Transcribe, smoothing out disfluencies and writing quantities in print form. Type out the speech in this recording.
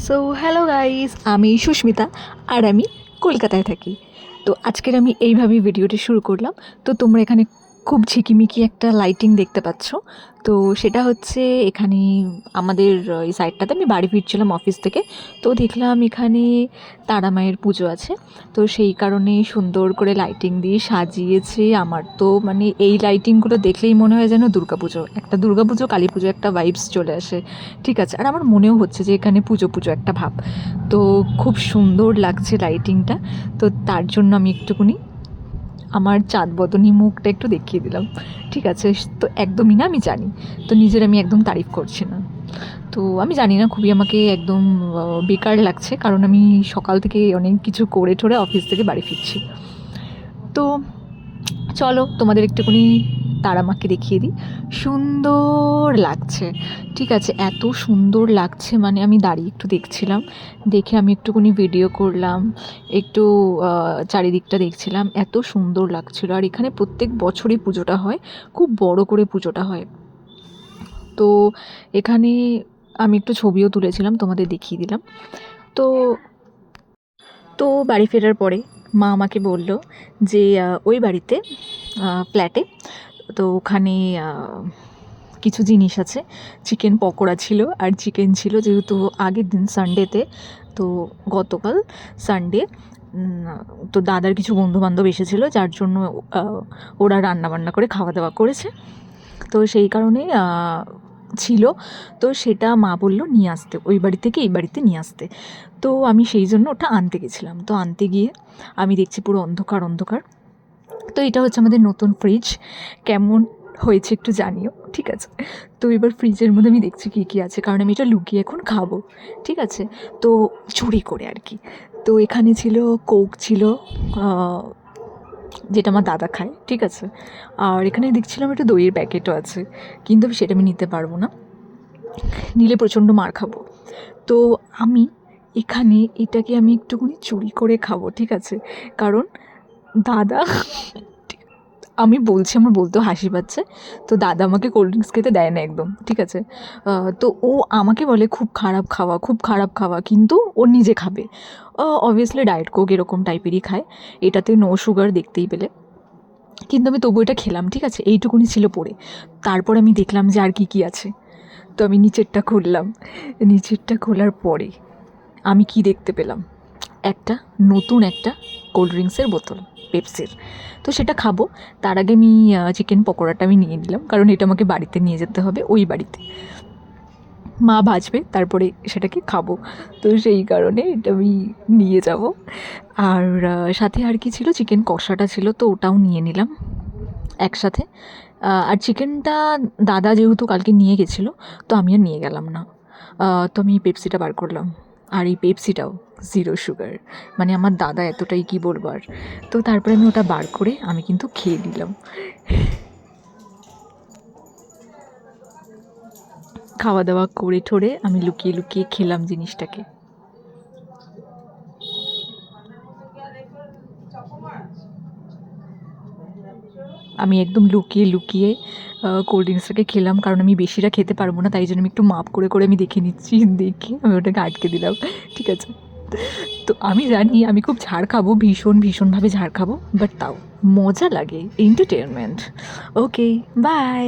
So hello guys, আমি সুস্মিতা আর আমি কলকাতায় থাকি। তো আজকের আমি এইভাবেই ভিডিওটি শুরু করলাম। তো তোমরা এখানে খুব ঝিকিমিকি একটা লাইটিং দেখতে পাচ্ছ। তো সেটা হচ্ছে এখানে আমাদের এই সাইডটাতে আমি বাড়ি ফিরছিলাম অফিস থেকে। তো দেখলাম এখানে তারা মায়ের পুজো আছে। তো সেই কারণে সুন্দর করে লাইটিং দিয়ে সাজিয়েছে। আমার তো মানে এই লাইটিংগুলো দেখলেই মনে হয় যেন দুর্গাপুজো, একটা দুর্গাপুজো কালী পুজো একটা ভাইবস চলে আসে। ঠিক আছে, আর আমার মনেও হচ্ছে যে এখানে পুজো পুজো একটা ভাব। তো খুব সুন্দর লাগছে লাইটিংটা। তো তার জন্য আমি একটুখানি আমার চাঁদ বদনী মুখটা একটু দেখিয়ে দিলাম। ঠিক আছে, তো একদমই না, আমি জানি। তো নিজের আমি একদম তারিফ করছি না। তো আমি জানি না, খুবই আমাকে একদম বেকার লাগছে, কারণ আমি সকাল থেকে অনেক কিছু করে ঠোরে অফিস থেকে বাড়ি ফিরছি। তো চলো তোমাদের একটুখানি তারামাকে দেখিয়ে দিই। সুন্দর লাগছে, ঠিক আছে, এত সুন্দর লাগছে, মানে আমি দাঁড়িয়ে একটু দেখছিলাম, দেখে আমি একটুখানি ভিডিও করলাম, একটু চারিদিকটা দেখছিলাম, এত সুন্দর লাগছিল। আর এখানে প্রত্যেক বছরই পুজোটা হয়, খুব বড় করে পুজোটা হয়। তো এখানে আমি একটু ছবিও তুলেছিলাম, তোমাদের দেখিয়ে দিলাম। তো তো বাড়ি ফেরার পরে মা আমাকে বলল যে ওই বাড়িতে ফ্ল্যাটে, তো ওখানে কিছু জিনিস আছে। চিকেন পকোড়া ছিল আর চিকেন ছিল, যেহেতু আগের দিন সানডেতে, তো গতকাল সানডে, তো দাদার কিছু বন্ধুবান্ধব এসেছিলো, যার জন্য ওরা রান্নাবান্না করে খাওয়া দাওয়া করেছে। তো সেই কারণে ছিল। তো সেটা মা বলল নিয়ে আসতে, ওই বাড়ি থেকে এই বাড়িতে নিয়ে আসতে। তো আমি সেই জন্য ওটা আনতে গেছিলাম। তো আনতে গিয়ে আমি দেখছি পুরো অন্ধকার অন্ধকার। তো এটা হচ্ছে আমাদের নতুন ফ্রিজ, কেমন হয়েছে একটু জানিও, ঠিক আছে। তো এবার ফ্রিজের মধ্যে আমি দেখছি কী কী আছে, কারণ আমি এটা লুকিয়ে এখন খাবো, ঠিক আছে, তো চুরি করে আর কি। তো এখানে ছিল কোক ছিল, যেটা আমার দাদা খায়, ঠিক আছে। আর এখানে দেখছিলাম একটা দইয়ের প্যাকেটও আছে, কিন্তু সেটা আমি নিতে পারবো না, নিলে প্রচণ্ড মার খাবো। তো আমি এখানে এটাকে আমি একটুখানি চুরি করে খাবো, ঠিক আছে, কারণ দাদা, আমি বলছি, আমার বলতেও হাসি পাচ্ছে। তো দাদা আমাকে কোল্ড ড্রিঙ্কস খেতে দেয় না একদম, ঠিক আছে। তো ও আমাকে বলে খুব খারাপ খাওয়া, খুব খারাপ খাওয়া, কিন্তু ও নিজে খাবে। অবভিয়াসলি ডায়েট কোক এরকম টাইপেরই খায়, এটাতে নো সুগার দেখতেই পেলে। কিন্তু আমি তবু এটা খেলাম, ঠিক আছে, এইটুকুনি ছিল পড়ে। তারপর আমি দেখলাম যে আর কী কী আছে। তো আমি নিচেরটা খুললাম, নিচেরটা খোলার পরে আমি কি দেখতে পেলাম, একটা নতুন একটা কোল্ড ড্রিঙ্কসের বোতল, পেপসির। তো সেটা খাবো, তার আগে আমি চিকেন পকোড়াটা আমি নিয়ে নিলাম, কারণ এটা আমাকে বাড়িতে নিয়ে যেতে হবে, ওই বাড়িতে মা ভাজবে, তারপরে সেটাকে খাবো। তো সেই কারণে এটা আমি নিয়ে যাব। আর সাথে আর কি ছিল, চিকেন কষাটা ছিল, তো ওটাও নিয়ে নিলাম একসাথে। আর চিকেনটা দাদা যেহেতু কালকে নিয়ে গেছিলো, তো আমি আর নিয়ে গেলাম না। তো আমি পেপসিটা বার করলাম, আর এই পেপসিটাও জিরো সুগার, মানে আমার দাদা এতটাই কী বলবো আর। তো তারপরে আমি ওটা বার করে আমি কিন্তু খেয়ে নিলাম। খাওয়া দাওয়া করে ঠোরে আমি লুকিয়ে লুকিয়ে খেলাম জিনিসটাকে। আমি একদম লুকিয়ে লুকিয়ে কোল্ড ড্রিঙ্কসটাকে খেলাম, কারণ আমি বেশিটা খেতে পারবো না, তাই জন্য আমি একটু মাপ করে করে আমি দেখে নিচ্ছি, দেখে আমি ওটাকে আটকে দিলাম, ঠিক আছে। তো আমি জানি আমি খুব ঝাড় খাবো, ভীষণ ভীষণভাবে ঝাড় খাবো, বাট তাও মজা লাগে, এন্টারটেনমেন্ট। Okay, by.